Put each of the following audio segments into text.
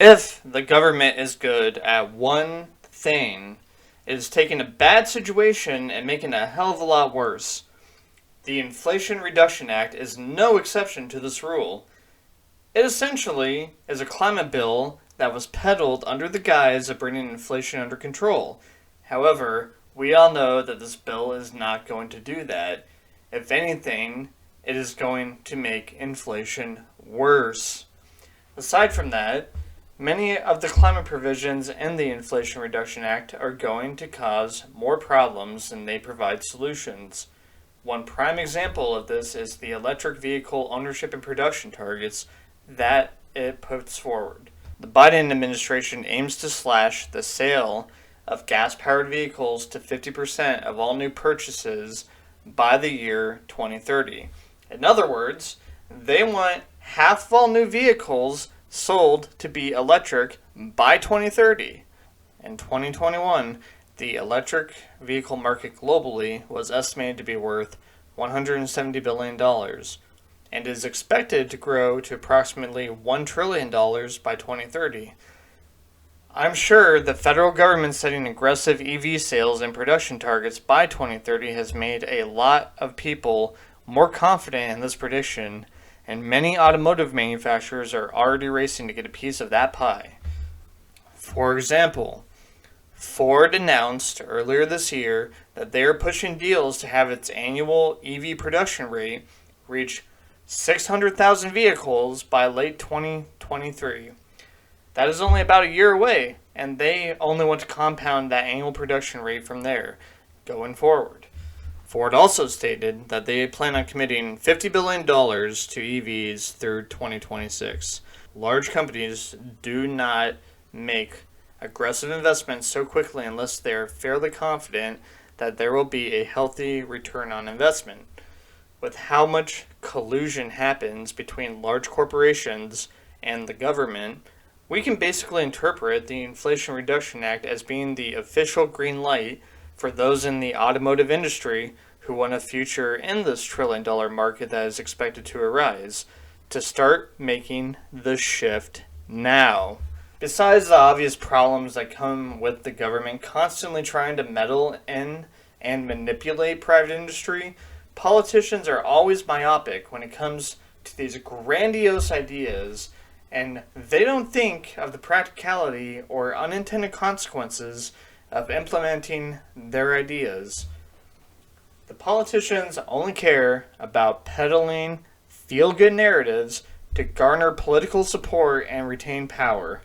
If the government is good at one thing, it is taking a bad situation and making it a hell of a lot worse. The Inflation Reduction Act is no exception to this rule. It essentially is a climate bill that was peddled under the guise of bringing inflation under control. However, we all know that this bill is not going to do that. If anything, it is going to make inflation worse. Aside from that, many of the climate provisions in the Inflation Reduction Act are going to cause more problems than they provide solutions. One prime example of this is the electric vehicle ownership and production targets that it puts forward. The Biden administration aims to slash the sale of gas-powered vehicles to 50% of all new purchases by the year 2030. In other words, they want half of all new vehicles sold to be electric by 2030. In 2021, the electric vehicle market globally was estimated to be worth $170 billion and is expected to grow to approximately $1 trillion by 2030. I'm sure the federal government setting aggressive EV sales and production targets by 2030 has made a lot of people more confident in this prediction, and many automotive manufacturers are already racing to get a piece of that pie. For example, Ford announced earlier this year that they are pushing deals to have its annual EV production rate reach 600,000 vehicles by late 2023. That is only about a year away, and they only want to compound that annual production rate from there, going forward. Ford also stated that they plan on committing $50 billion to EVs through 2026. Large companies do not make aggressive investments so quickly unless they are fairly confident that there will be a healthy return on investment. With how much collusion happens between large corporations and the government, we can basically interpret the Inflation Reduction Act as being the official green light for those in the automotive industry who want a future in this trillion-dollar market that is expected to arise, to start making the shift now. Besides the obvious problems that come with the government constantly trying to meddle in and manipulate private industry, politicians are always myopic when it comes to these grandiose ideas, and they don't think of the practicality or unintended consequences of implementing their ideas. The politicians only care about peddling feel-good narratives to garner political support and retain power.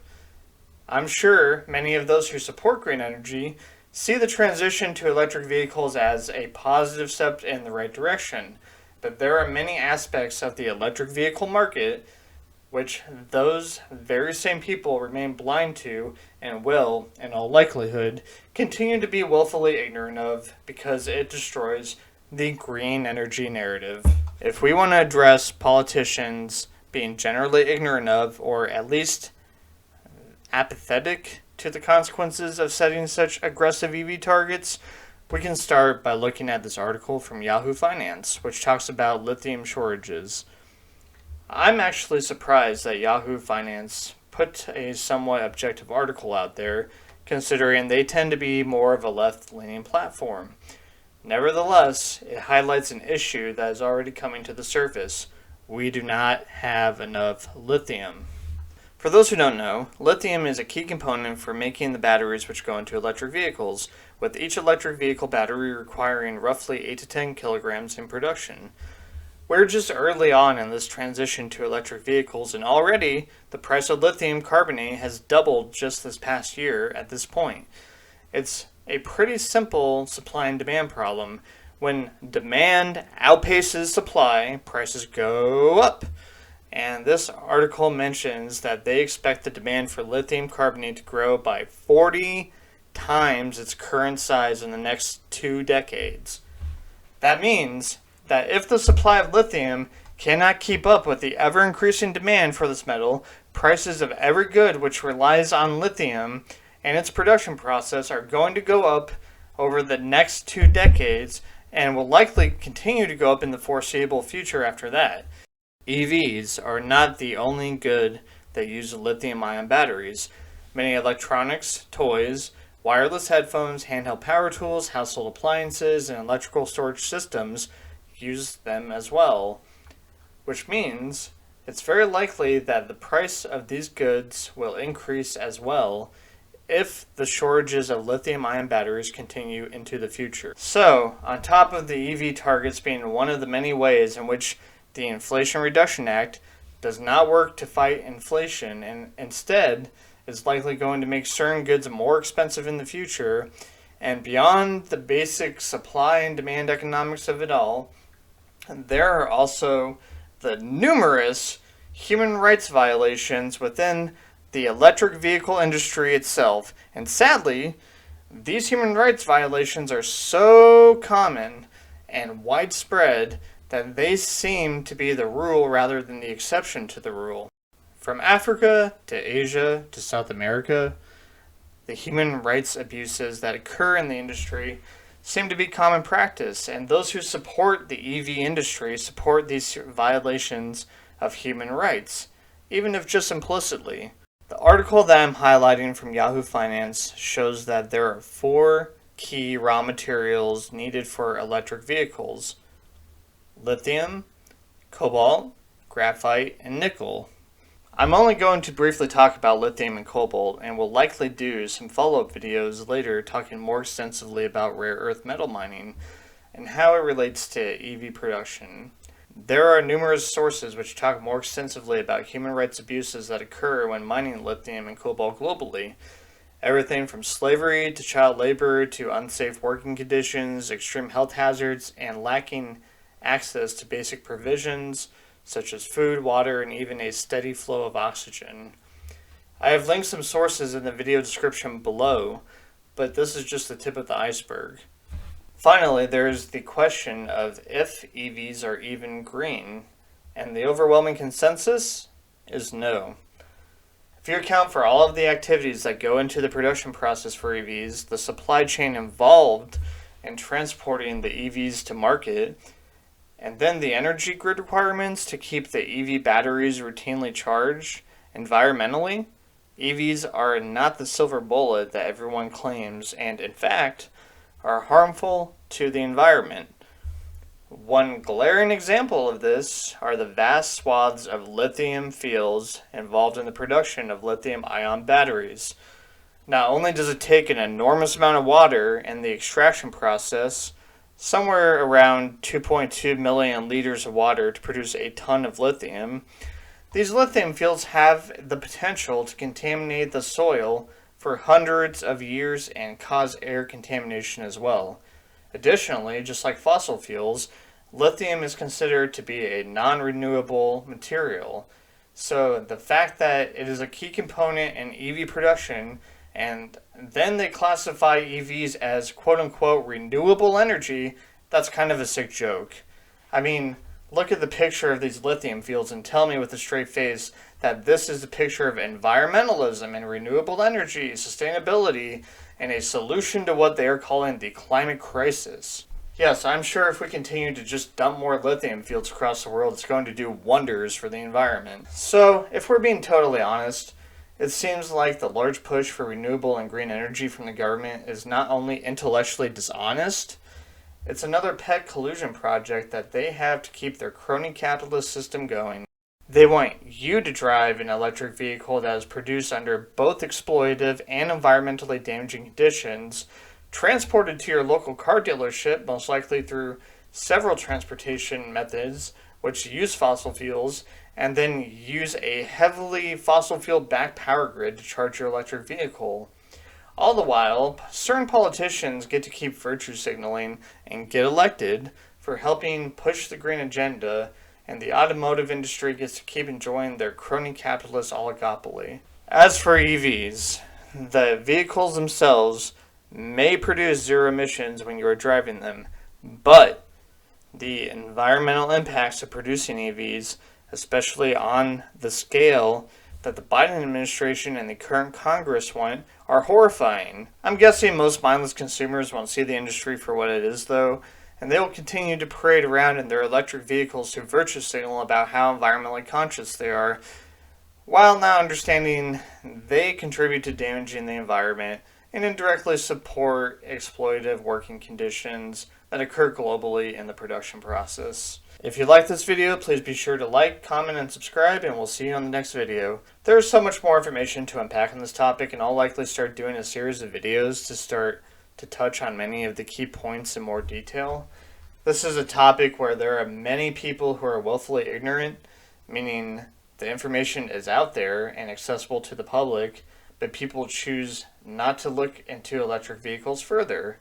I'm sure many of those who support green energy see the transition to electric vehicles as a positive step in the right direction, but there are many aspects of the electric vehicle market which those very same people remain blind to and will, in all likelihood, continue to be willfully ignorant of because it destroys the green energy narrative. If we want to address politicians being generally ignorant of, or at least apathetic to the consequences of setting such aggressive EV targets, we can start by looking at this article from Yahoo Finance, which talks about lithium shortages. I'm actually surprised that Yahoo Finance put a somewhat objective article out there, considering they tend to be more of a left-leaning platform. Nevertheless, it highlights an issue that is already coming to the surface. We do not have enough lithium. For those who don't know, lithium is a key component for making the batteries which go into electric vehicles, with each electric vehicle battery requiring roughly 8 to 10 kilograms in production. We're just early on in this transition to electric vehicles, and already the price of lithium carbonate has doubled just this past year at this point. It's a pretty simple supply and demand problem. When demand outpaces supply, prices go up. And this article mentions that they expect the demand for lithium carbonate to grow by 40 times its current size in the next 2 decades. That means that if the supply of lithium cannot keep up with the ever-increasing demand for this metal, prices of every good which relies on lithium and its production process are going to go up over the next 2 decades and will likely continue to go up in the foreseeable future after that. EVs are not the only good that use lithium-ion batteries. Many electronics, toys, wireless headphones, handheld power tools, household appliances, and electrical storage systems use them as well, which means it's very likely that the price of these goods will increase as well if the shortages of lithium-ion batteries continue into the future. So, on top of the EV targets being one of the many ways in which the Inflation Reduction Act does not work to fight inflation and instead is likely going to make certain goods more expensive in the future, and beyond the basic supply and demand economics of it all, there are also the numerous human rights violations within the electric vehicle industry itself. And sadly, these human rights violations are so common and widespread that they seem to be the rule rather than the exception to the rule. From Africa to Asia to South America, the human rights abuses that occur in the industry seem to be common practice, and those who support the EV industry support these violations of human rights, even if just implicitly. The article that I'm highlighting from Yahoo Finance shows that there are 4 key raw materials needed for electric vehicles: lithium, cobalt, graphite, and nickel. I'm only going to briefly talk about lithium and cobalt, and will likely do some follow-up videos later talking more extensively about rare earth metal mining and how it relates to EV production. There are numerous sources which talk more extensively about human rights abuses that occur when mining lithium and cobalt globally. Everything from slavery to child labor to unsafe working conditions, extreme health hazards, and lacking access to basic provisions such as food, water, and even a steady flow of oxygen. I have linked some sources in the video description below, but this is just the tip of the iceberg. Finally, there is the question of if EVs are even green, and the overwhelming consensus is no. If you account for all of the activities that go into the production process for EVs, the supply chain involved in transporting the EVs to market, and then the energy grid requirements to keep the EV batteries routinely charged environmentally, EVs are not the silver bullet that everyone claims, and in fact, are harmful to the environment. One glaring example of this are the vast swaths of lithium fields involved in the production of lithium-ion batteries. Not only does it take an enormous amount of water in the extraction process, somewhere around 2.2 million liters of water to produce a ton of lithium, these lithium fields have the potential to contaminate the soil for hundreds of years and cause air contamination as well. Additionally, just like fossil fuels, lithium is considered to be a non-renewable material. So the fact that it is a key component in EV production, and then they classify EVs as quote-unquote renewable energy, that's kind of a sick joke. I mean, look at the picture of these lithium fields and tell me with a straight face that this is a picture of environmentalism and renewable energy, sustainability, and a solution to what they are calling the climate crisis. Yes, I'm sure if we continue to just dump more lithium fields across the world, it's going to do wonders for the environment. So, if we're being totally honest, it seems like the large push for renewable and green energy from the government is not only intellectually dishonest, it's another pet collusion project that they have to keep their crony capitalist system going. They want you to drive an electric vehicle that is produced under both exploitative and environmentally damaging conditions, transported to your local car dealership, most likely through several transportation methods which use fossil fuels, and then use a heavily fossil fuel-backed power grid to charge your electric vehicle. All the while, certain politicians get to keep virtue signaling and get elected for helping push the green agenda, and the automotive industry gets to keep enjoying their crony capitalist oligopoly. As for EVs, the vehicles themselves may produce zero emissions when you are driving them, but the environmental impacts of producing EVs, especially on the scale that the Biden administration and the current Congress want, are horrifying. I'm guessing most mindless consumers won't see the industry for what it is, though, and they will continue to parade around in their electric vehicles to virtue signal about how environmentally conscious they are, while not understanding they contribute to damaging the environment and indirectly support exploitative working conditions that occur globally in the production process. If you like this video, please be sure to like, comment, and subscribe, and we'll see you on the next video. There is so much more information to unpack on this topic, and I'll likely start doing a series of videos to start to touch on many of the key points in more detail. This is a topic where there are many people who are willfully ignorant, meaning the information is out there and accessible to the public, but people choose not to look into electric vehicles further.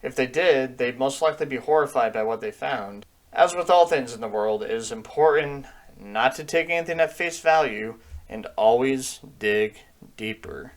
If they did, they'd most likely be horrified by what they found. As with all things in the world, it is important not to take anything at face value and always dig deeper.